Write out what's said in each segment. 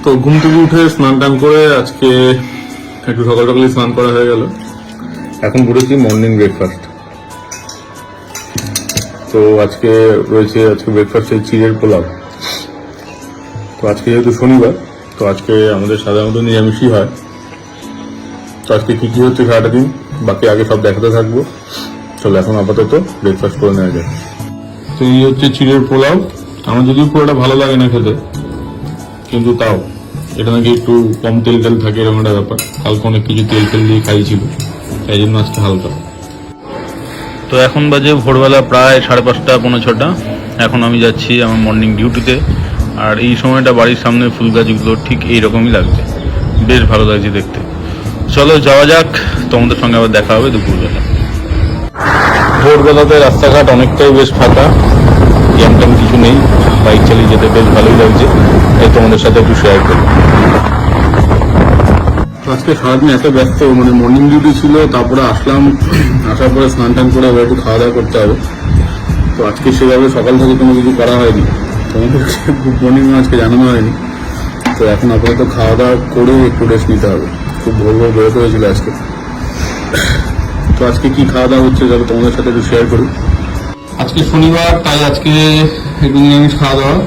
তো ঘুম থেকে উঠে স্নান টান করে আজকে একটু সকাল সকালই স্নান করা হয়ে গেল। এখন করেছি মর্নিং ব্রেকফাস্ট। তো আজকে রয়েছে ব্রেকফাস্টে চিড়ের পোলাও। তো আজকে যেহেতু শনিবার, তো আজকে আমাদের সাধারণত নিরামিষই হয়। তো আজকে কি কি হচ্ছে সারাটা দিন বাকি আগে সব দেখাতে থাকবো। চলো এখন আপাতত ব্রেকফাস্ট করে নেওয়া যায়। তো এই হচ্ছে চিড়ের পোলাও। আমার যদিও পুরোটা ভালো লাগে না খেতে, কিন্তু তাও এটা নাকি একটু কম তেল থাকে, এরকম একটা ব্যাপার। কালকে অনেক কিছু তেল দিয়ে খাইছিল, তাই জন্য আজকে হালকা। তো এখন বাজে ভোরবেলা প্রায় 5:30 পৌনে 6টা। এখন আমি যাচ্ছি আমার মর্নিং ডিউটিতে। আর এই সময়টা বাড়ির সামনে ফুল গাছগুলো ঠিক এইরকমই লাগছে, বেশ ভালো লাগছে দেখতে। চলো যাওয়া যাক, তোমাদের সঙ্গে আবার দেখা হবে দুপুরবেলা। ভোরবেলাতে রাস্তাঘাট অনেকটাই বেশ ফাঁকা, জ্যাম ট্যাম কিছু নেই, বাইক চালিয়ে যেতে বেশ ভালোই লাগছে, তাই তোমাদের সাথে একটু শেয়ার করি। আজকে সারাদিন এত ব্যস্ত, মানে মর্নিং ডিউটি ছিল, তারপরে আসলাম, আসার পরে স্নান টান করে আবার একটু খাওয়া দাওয়া করতে হবে। তো আজকে সেভাবে সকাল থেকে কোনো কিছু করা হয়নি, তোমাদেরকে গুড মর্নিং আজকে জানানো হয়নি। তো এখন আপাতত খাওয়া দাওয়া করে একটু রেস্ট নিতে হবে। খুব ভোর বেরোতে হয়েছিল আজকে। তো আজকে কি খাওয়া দাওয়া হচ্ছে যাবে তোমাদের সাথে একটু শেয়ার করি। আজকে শনিবার, তাই আজকে একটু নিরামিষ খাওয়া দাওয়া,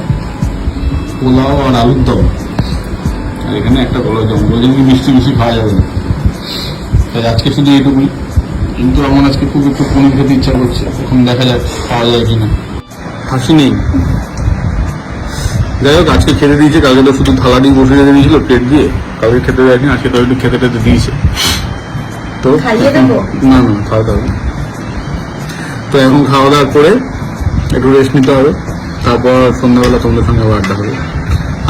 পোলাও আর আলুর দম। আর এখানে একটা গোলাপ জামুন, বলছেন কি মিষ্টি বেশি খাওয়া যাবে না, তাই আজকে শুধু এইটুকুই। কিন্তু আমার আজকে খুব একটু পনির খেতে ইচ্ছা করছে, এখন দেখা যাক খাওয়া যায় কিনা। হাসি নেই, যাই হোক আজকে খেতে দিয়েছে। কালকে তো শুধু থালা দিয়ে বসে রেখে দিয়েছিল প্লেট দিয়ে, কালকে খেতে দেয়নি, আজকে তো একটু খেতে দিয়েছে। তো না খাওয়া দাওয়া। তো এখন খাওয়া দাওয়া করে একটু রেস্ট নিতে হবে, তারপর সন্ধ্যাবেলা তোমাদের সঙ্গে আবার আড্ডা হবে।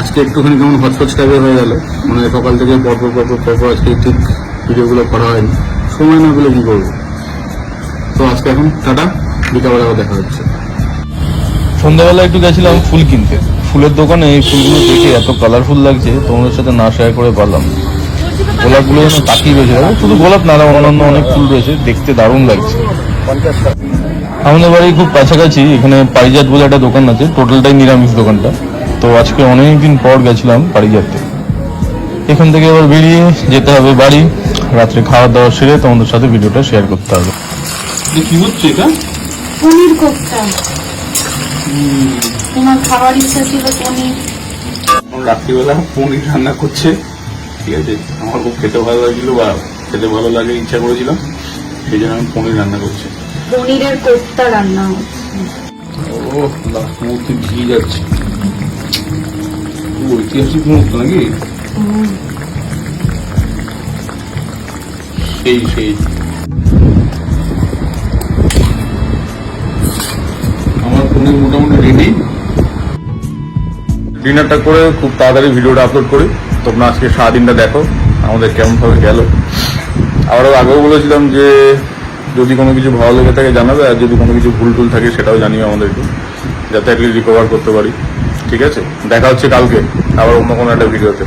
আজকে একটুখানি কেমন হচপচ টাইপের হয়ে গেল, মানে সকাল থেকে পরপর আজকে ঠিক ভিডিওগুলো করা হয়নি, সময় না পেলে কি করবো। তো আজকে এখন টাটা, বিকালবেলা আবার দেখা হচ্ছে। সন্ধ্যাবেলা একটু গেছিলাম ফুল কিনতে, ফুলের দোকানে এই ফুলগুলো দেখে এত কালারফুল লাগছে, তোমাদের সাথে না শেয়ার করে পারলাম। গোলাপগুলো যেন তাকিয়ে রয়েছে, শুধু গোলাপ না, অন্যান্য অনেক ফুল রয়েছে, দেখতে দারুণ লাগছে। আমাদের বাড়ি খুব কাছাকাছি এখানে পারিজাত বলে একটা দোকান আছে, টোটালটাই নিরামিষ দোকানটা। তো আজকে অনেকদিন পর গেছিলাম পারিজাতে। এখান থেকে আবার বেরিয়ে যেতে হবে বাড়ি, রাত্রে খাওয়া দাওয়া সেরে তোমাদের সাথে ভিডিওটা শেয়ার করতে হবে। কি হচ্ছে এটা? পনির কোফতা। তোমার খাবার ইচ্ছা ছিল পনির, রাত্রিবেলা পনির রান্না করছে, ঠিক আছে। আমার খুব খেতে ভালো লাগছিল, বা খেতে ভালো লাগে, ইচ্ছা করেছিলাম, সেই জন্য আমি পনির রান্না করছি। পনিরের কোফতা রান্না হচ্ছে। ও লাস্ট মুহূর্তে ঘি যাচ্ছে, ঐতিহাসিক মুহূর্ত নাকি? সেই আমার পনির মোটামুটি রেডি। ডিনারটা করে খুব তাড়াতাড়ি ভিডিওটা আপলোড করি। তোমরা আজকে সারাদিনটা দেখো আমাদের কেমন ভাবে গেল। আবারও আগেও বলেছিলাম যে যদি কোনো কিছু ভালো লেগে থাকে জানাবে, আর যদি কোনো কিছু ভুল টুল থাকে সেটাও জানিও আমাদেরকে, যাতে অ্যাটলিস্ট রিকভার করতে পারি। ঠিক আছে, দেখা হচ্ছে কালকে আবার অন্য কোনো একটা ভিডিওতে।